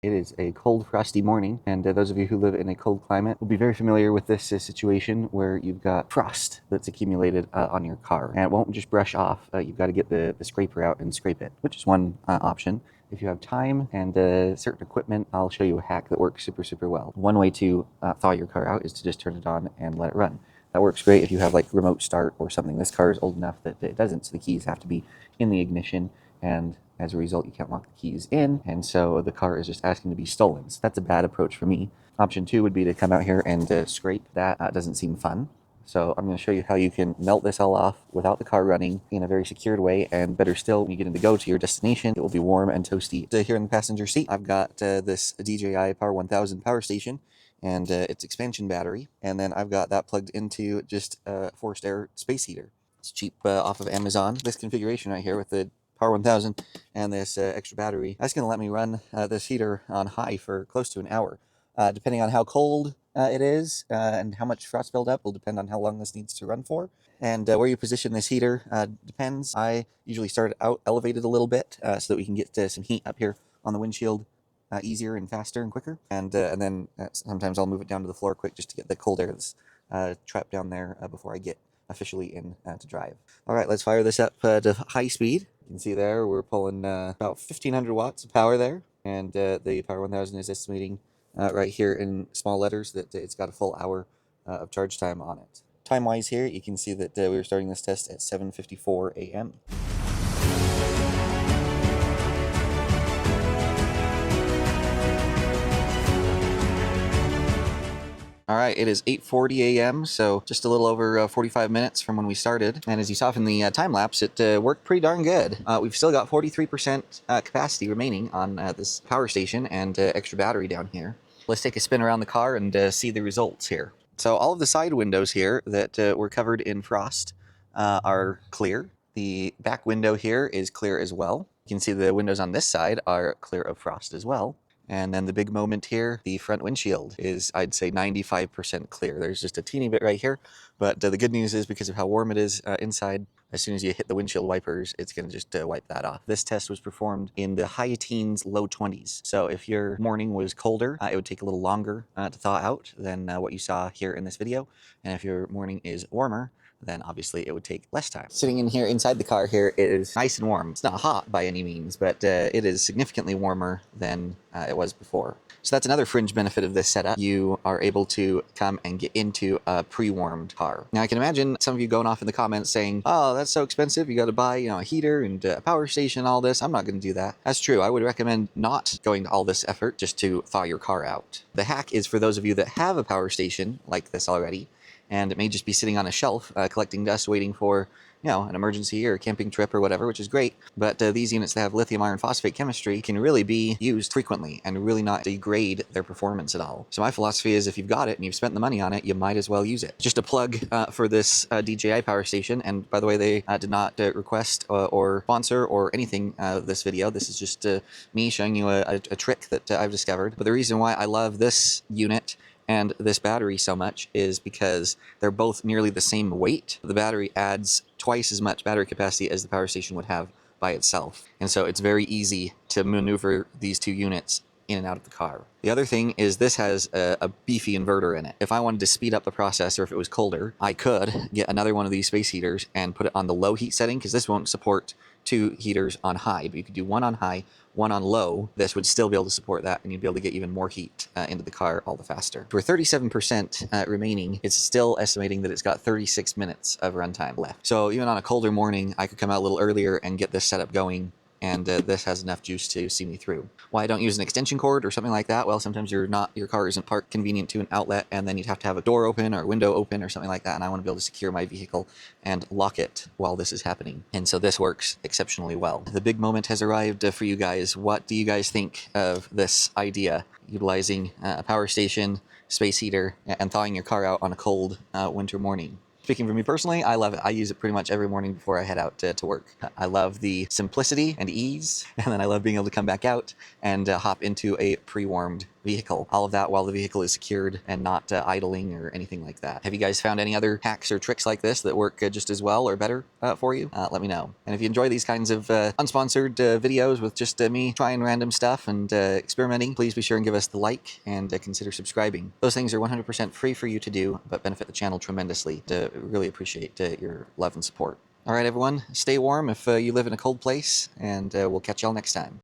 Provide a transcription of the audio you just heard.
It is a cold, frosty morning, and those of you who live in a cold climate will be very familiar with this situation where you've got frost that's accumulated on your car, and it won't just brush off. You've got to get the scraper out and scrape it, which is one option. If you have time and certain equipment, I'll show you a hack that works super well. One way to thaw your car out is to just turn it on and let it run. That works great if you have like remote start or something. This car is old enough that it doesn't, so the keys have to be in the ignition, and as a result, you can't lock the keys in, and so the car is just asking to be stolen. So that's a bad approach for me. Option 2 would be to come out here and scrape. That doesn't seem fun. So I'm going to show you how you can melt this all off without the car running in a very secured way, and better still, when you get to your destination, it will be warm and toasty. So here in the passenger seat, I've got this DJI Power 1000 power station and its expansion battery, and then I've got that plugged into just a forced air space heater. It's cheap off of Amazon. This configuration right here with the Power 1000 and this extra battery, that's going to let me run this heater on high for close to an hour. Depending on how cold it is and how much frost buildup will depend on how long this needs to run for. And where you position this heater depends. I usually start it out elevated a little bit so that we can get some heat up here on the windshield easier and faster and quicker. And then sometimes I'll move it down to the floor quick just to get the cold air that's trapped down there before I get officially in to drive. All right, let's fire this up to high speed. You can see there we're pulling about 1500 watts of power there, and the Power 1000 is estimating right here in small letters that it's got a full hour of charge time on it. Time-wise here, you can see that we were starting this test at 7:54 a.m. All right, it is 8:40 a.m., so just a little over 45 minutes from when we started. And as you saw from the time lapse, it worked pretty darn good. We've still got 43% capacity remaining on this power station and extra battery down here. Let's take a spin around the car and see the results here. So all of the side windows here that were covered in frost are clear. The back window here is clear as well. You can see the windows on this side are clear of frost as well. And then the big moment here, the front windshield is, I'd say, 95% clear. There's just a teeny bit right here, but the good news is because of how warm it is inside, as soon as you hit the windshield wipers, it's going to just wipe that off. This test was performed in the high teens, low 20s. So if your morning was colder, it would take a little longer to thaw out than what you saw here in this video. And if your morning is warmer, then obviously it would take less time. Sitting in here inside the car here is nice and warm. It's not hot by any means, but it is significantly warmer than it was before. So that's another fringe benefit of this setup. You are able to come and get into a pre-warmed car. Now I can imagine some of you going off in the comments saying, oh, that's so expensive. You got to buy, a heater and a power station and all this. I'm not going to do that. That's true. I would recommend not going to all this effort just to thaw your car out. The hack is for those of you that have a power station like this already, and it may just be sitting on a shelf collecting dust waiting for an emergency or a camping trip or whatever, which is great. But these units that have lithium iron phosphate chemistry can really be used frequently and really not degrade their performance at all. So my philosophy is if you've got it and you've spent the money on it, you might as well use it. Just a plug for this DJI power station. And by the way, they did not request or sponsor or anything this video. This is just me showing you a trick that I've discovered. But the reason why I love this unit and this battery so much is because they're both nearly the same weight. The battery adds twice as much battery capacity as the power station would have by itself. And so it's very easy to maneuver these two units in and out of the car. The other thing is this has a beefy inverter in it. If I wanted to speed up the process or if it was colder, I could get another one of these space heaters and put it on the low heat setting because this won't support two heaters on high, but you could do one on high, one on low. This would still be able to support that, and you'd be able to get even more heat into the car all the faster. For 37% remaining, it's still estimating that it's got 36 minutes of runtime left. So even on a colder morning, I could come out a little earlier and get this setup going, and this has enough juice to see me through. Why I don't use an extension cord or something like that? Well, sometimes your car isn't parked convenient to an outlet, and then you'd have to have a door open or a window open or something like that, and I want to be able to secure my vehicle and lock it while this is happening. And so this works exceptionally well. The big moment has arrived for you guys. What do you guys think of this idea? Utilizing a power station, space heater, and thawing your car out on a cold winter morning. Speaking for me personally, I love it. I use it pretty much every morning before I head out to work. I love the simplicity and ease, and then I love being able to come back out and hop into a pre-warmed vehicle. All of that while the vehicle is secured and not idling or anything like that. Have you guys found any other hacks or tricks like this that work just as well or better for you? Let me know. And if you enjoy these kinds of unsponsored videos with just me trying random stuff and experimenting, please be sure and give us the like and consider subscribing. Those things are 100% free for you to do, but benefit the channel tremendously. Really appreciate your love and support. All right, everyone, stay warm if you live in a cold place, and we'll catch y'all next time.